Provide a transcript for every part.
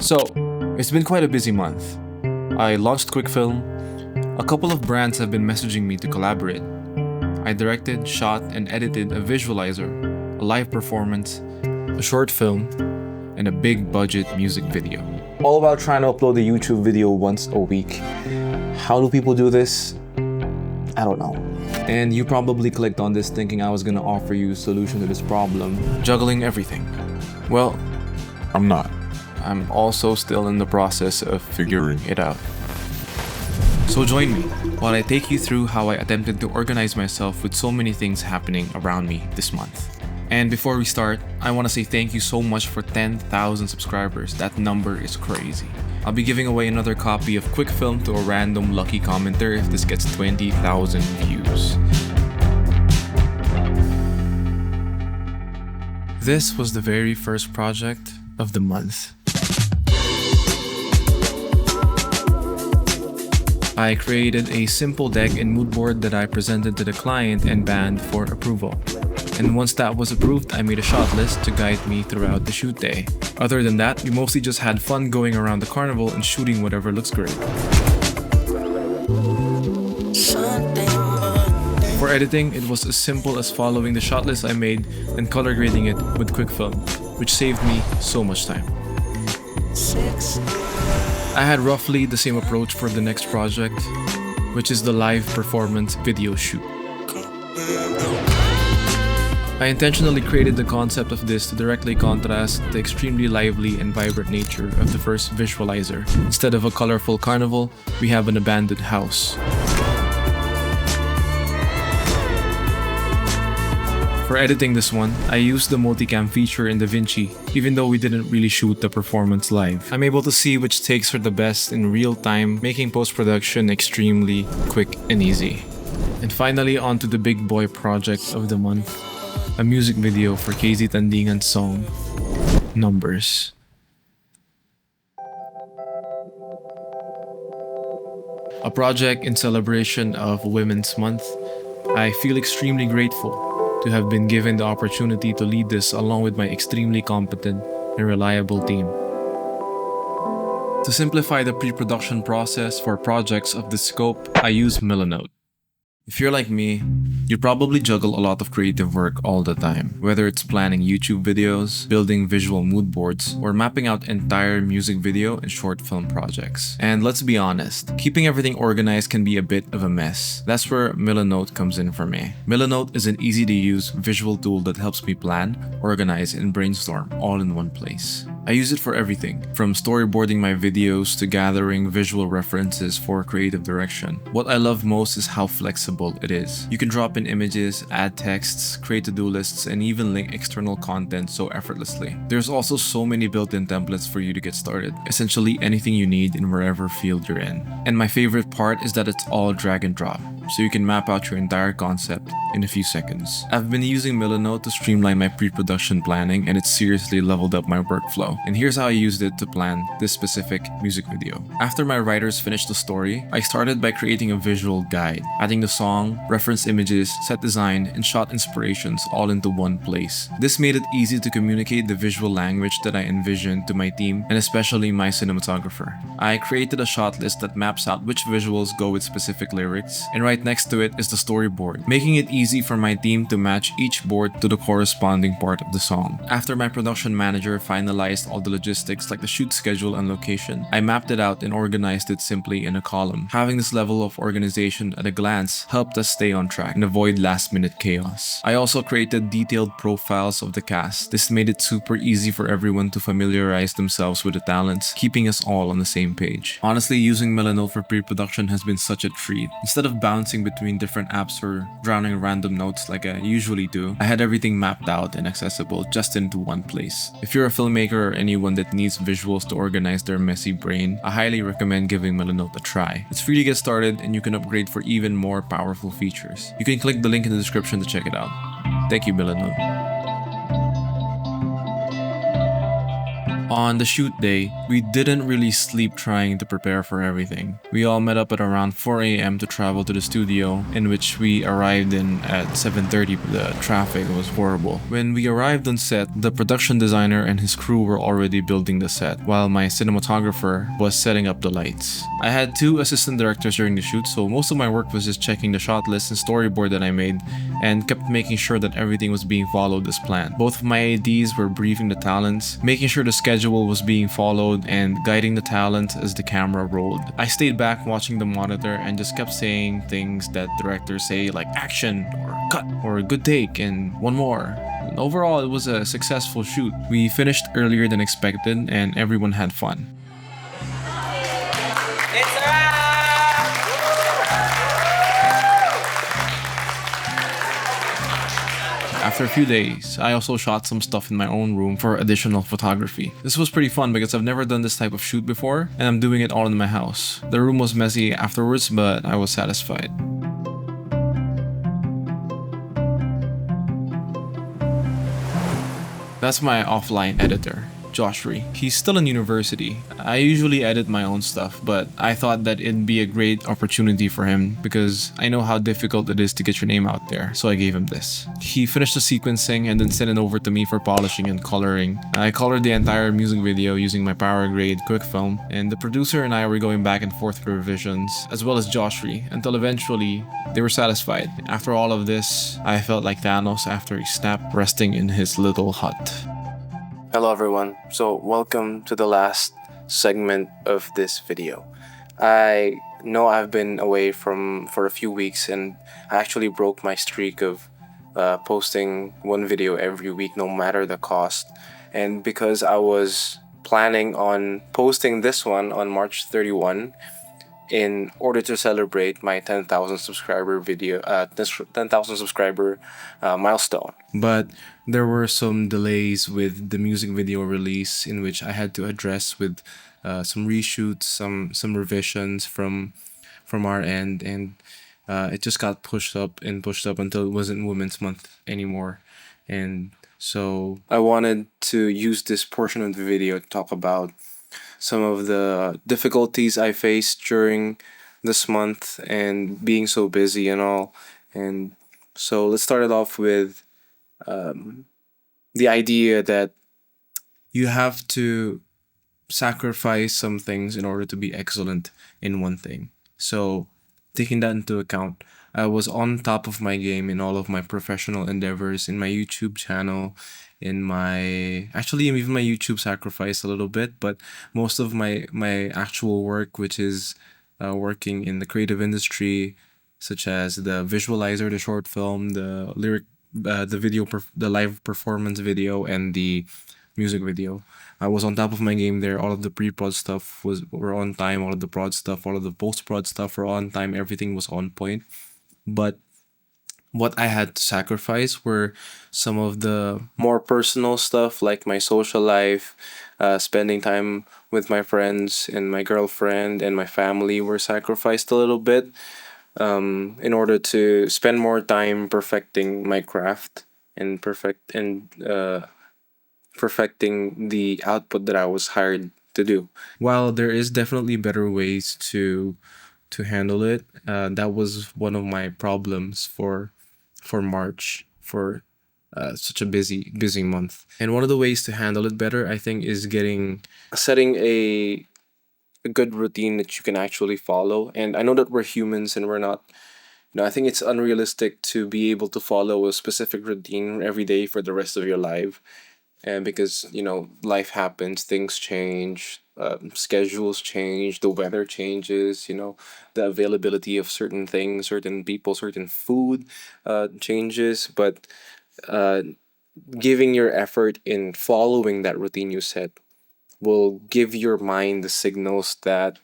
So, it's been quite a busy month. I launched Quickfilm. A couple of brands have been messaging me to collaborate. I directed, shot, and edited a visualizer, a live performance, a short film, and a big budget music video. All about trying to upload a YouTube video once a week. How do people do this? I don't know. And you probably clicked on this thinking I was gonna offer you a solution to this problem, juggling everything. Well, I'm not. I'm also still in the process of figuring it out. So join me while I take you through how I attempted to organize myself with so many things happening around me this month. And before we start, I want to say thank you so much for 10,000 subscribers. That number is crazy. I'll be giving away another copy of Quickfilm to a random lucky commenter if this gets 20,000 views. This was the very first project of the month. I created a simple deck and mood board that I presented to the client and band for approval. And once that was approved, I made a shot list to guide me throughout the shoot day. Other than that, we mostly just had fun going around the carnival and shooting whatever looks great. For editing, it was as simple as following the shot list I made and color grading it with Quickfilm, which saved me so much time. I had roughly the same approach for the next project, which is the live performance video shoot. I intentionally created the concept of this to directly contrast the extremely lively and vibrant nature of the first visualizer. Instead of a colorful carnival, we have an abandoned house. For editing this one, I used the multicam feature in DaVinci, even though we didn't really shoot the performance live. I'm able to see which takes are the best in real time, making post-production extremely quick and easy. And finally, on to the big boy project of the month, a music video for KZ Tandingan's song, Numbers. A project in celebration of Women's Month, I feel extremely grateful to have been given the opportunity to lead this along with my extremely competent and reliable team. To simplify the pre-production process for projects of this scope, I use Milanote. If you're like me, you probably juggle a lot of creative work all the time, whether it's planning YouTube videos, building visual mood boards, or mapping out entire music video and short film projects. And let's be honest, keeping everything organized can be a bit of a mess. That's where Milanote comes in for me. Milanote is an easy-to-use visual tool that helps me plan, organize, and brainstorm all in one place. I use it for everything, from storyboarding my videos to gathering visual references for creative direction. What I love most is how flexible it is. You can drop in images, add texts, create to-do lists, and even link external content so effortlessly. There's also so many built-in templates for you to get started, essentially anything you need in wherever field you're in. And my favorite part is that it's all drag and drop, so you can map out your entire concept in a few seconds. I've been using Milanote to streamline my pre-production planning, and it's seriously leveled up my workflow. And here's how I used it to plan this specific music video. After my writers finished the story, I started by creating a visual guide, adding the song, reference images, set design, and shot inspirations all into one place. This made it easy to communicate the visual language that I envisioned to my team, and especially my cinematographer. I created a shot list that maps out which visuals go with specific lyrics, and right next to it is the storyboard, making it easy for my team to match each board to the corresponding part of the song. After my production manager finalized all the logistics like the shoot schedule and location, I mapped it out and organized it simply in a column. Having this level of organization at a glance helped us stay on track and avoid last-minute chaos. I also created detailed profiles of the cast. This made it super easy for everyone to familiarize themselves with the talents, keeping us all on the same page. Honestly, using Milanote for pre-production has been such a treat. Instead of bouncing between different apps or drowning random notes like I usually do, I had everything mapped out and accessible just into one place. If you're a filmmaker or anyone that needs visuals to organize their messy brain, I highly recommend giving Milanote a try. It's free to get started, and you can upgrade for even more powerful features. You can click the link in the description to check it out. Thank you, Milanote. On the shoot day, we didn't really sleep trying to prepare for everything. We all met up at around 4 a.m. to travel to the studio, in which we arrived in at 7:30. The traffic was horrible. When we arrived on set, the production designer and his crew were already building the set, while my cinematographer was setting up the lights. I had 2 assistant directors during the shoot, so most of my work was just checking the shot list and storyboard that I made, and kept making sure that everything was being followed as planned. Both of my ADs were briefing the talents, making sure the schedule was being followed, and guiding the talent as the camera rolled. I stayed back watching the monitor and just kept saying things that directors say, like action or cut or good take and one more. And overall, it was a successful shoot. We finished earlier than expected and everyone had fun. After a few days, I also shot some stuff in my own room for additional photography. This was pretty fun because I've never done this type of shoot before, and I'm doing it all in my house. The room was messy afterwards, but I was satisfied. That's my offline editor, Joshry. He's still in university. I usually edit my own stuff, but I thought that it'd be a great opportunity for him because I know how difficult it is to get your name out there, so I gave him this. He finished the sequencing and then sent it over to me for polishing and coloring. I colored the entire music video using my Powergrade quick film, and the producer and I were going back and forth for revisions, as well as Joshry, until eventually they were satisfied. After all of this, I felt like Thanos after he snapped, resting in his little hut. Hello everyone, so welcome to the last segment of this video. I know I've been away for a few weeks, and I actually broke my streak of posting one video every week no matter the cost. And because I was planning on posting this one on March 31 in order to celebrate my 10,000 subscriber video, 10,000 subscriber milestone. But there were some delays with the music video release, in which I had to address with some reshoots, some revisions from our end, and it just got pushed up until it wasn't Women's Month anymore. And so I wanted to use this portion of the video to talk about some of the difficulties I faced during this month and being so busy and all. And so let's start it off with the idea that you have to sacrifice some things in order to be excellent in one thing. So taking that into account, I was on top of my game in all of my professional endeavors, in my YouTube channel, in my even my YouTube sacrificed a little bit, but most of my actual work, which is working in the creative industry, such as the visualizer, the short film, the lyric, the live performance video, and the music video. I was on top of my game there. All of the pre-prod stuff were on time. All of the prod stuff, all of the post-prod stuff were on time. Everything was on point. But what I had to sacrifice were some of the more personal stuff, like my social life, spending time with my friends and my girlfriend and my family were sacrificed a little bit in order to spend more time perfecting my craft and perfecting the output that I was hired to do. While there is definitely better ways to handle it, that was one of my problems for March, for such a busy month. And one of the ways to handle it better, I think, is setting a good routine that you can actually follow. And I know that we're humans and we're not, I think it's unrealistic to be able to follow a specific routine every day for the rest of your life. And because, life happens, things change, schedules change, the weather changes, the availability of certain things, certain people, certain food changes. But giving your effort in following that routine you set will give your mind the signals that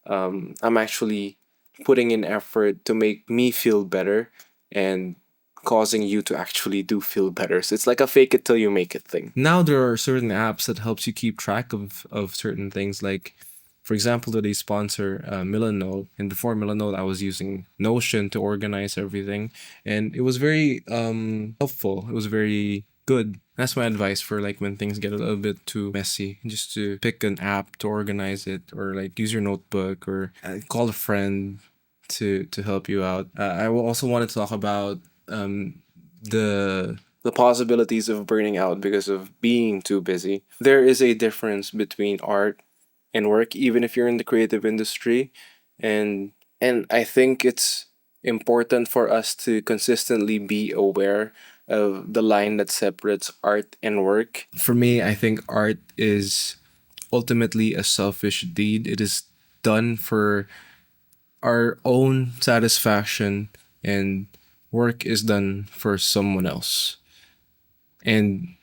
I'm actually putting in effort to make me feel better and causing you to actually do feel better. So it's like a fake it till you make it thing. Now there are certain apps that helps you keep track of certain things. Like, for example, today's sponsor, Milanote. And before Milanote, I was using Notion to organize everything. And it was very helpful. It was very good. That's my advice for like when things get a little bit too messy. Just to pick an app to organize it, or like use your notebook, or call a friend to help you out. I will also want to talk about the The possibilities of burning out because of being too busy. There is a difference between art and work, even if you're in the creative industry, and I think it's important for us to consistently be aware of the line that separates art and work. For me, I think art is ultimately a selfish deed. It is done for our own satisfaction, and work is done for someone else. And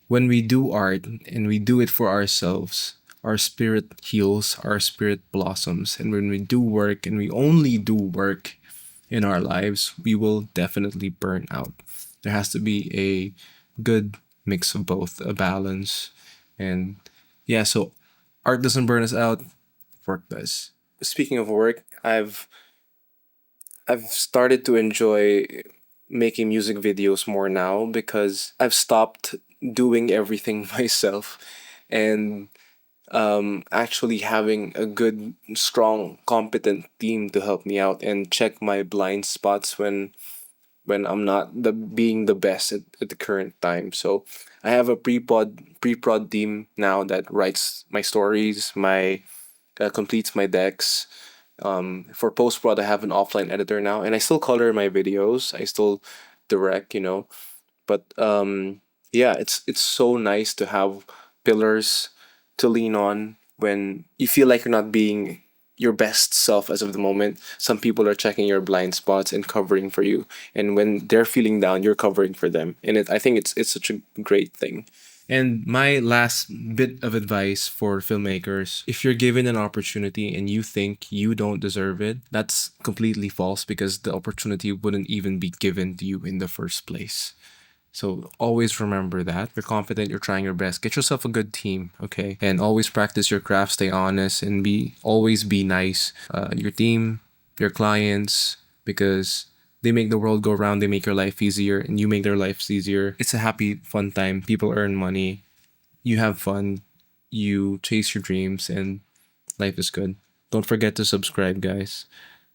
when we do art and we do it for ourselves, our spirit heals, our spirit blossoms. And when we do work and we only do work in our lives, we will definitely burn out. There has to be a good mix of both, a balance. And yeah, so art doesn't burn us out, work does. Speaking of work, I've started to enjoy making music videos more now because I've stopped doing everything myself, and actually having a good, strong, competent team to help me out and check my blind spots when I'm not the being the best at the current time. So I have a pre-prod team now that writes my stories, my completes my decks. For post prod, I have an offline editor now, and I still color my videos. I still direct, but yeah, it's so nice to have pillars to lean on when you feel like you're not being your best self as of the moment. Some people are checking your blind spots and covering for you, and when they're feeling down, you're covering for them, and I think it's such a great thing. And my last bit of advice for filmmakers, if you're given an opportunity and you think you don't deserve it, that's completely false, because the opportunity wouldn't even be given to you in the first place. So always remember that. You're confident, you're trying your best. Get yourself a good team, okay? And always practice your craft, stay honest, and always be nice. Your team, your clients, because they make the world go round, they make your life easier, and you make their lives easier. It's a happy, fun time. People earn money. You have fun. You chase your dreams, and life is good. Don't forget to subscribe, guys.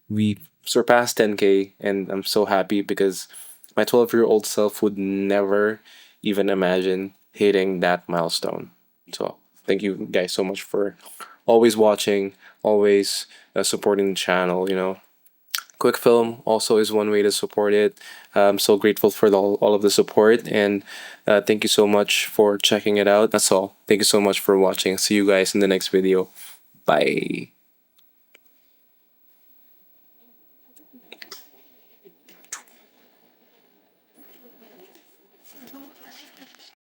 We Surpassed 10K, and I'm so happy because my 12-year-old self would never even imagine hitting that milestone. So thank you guys so much for always watching, always supporting the channel. Quick Film also is one way to support it. I'm so grateful for all of the support, and thank you so much for checking it out. That's all. Thank you so much for watching. See you guys in the next video. Bye.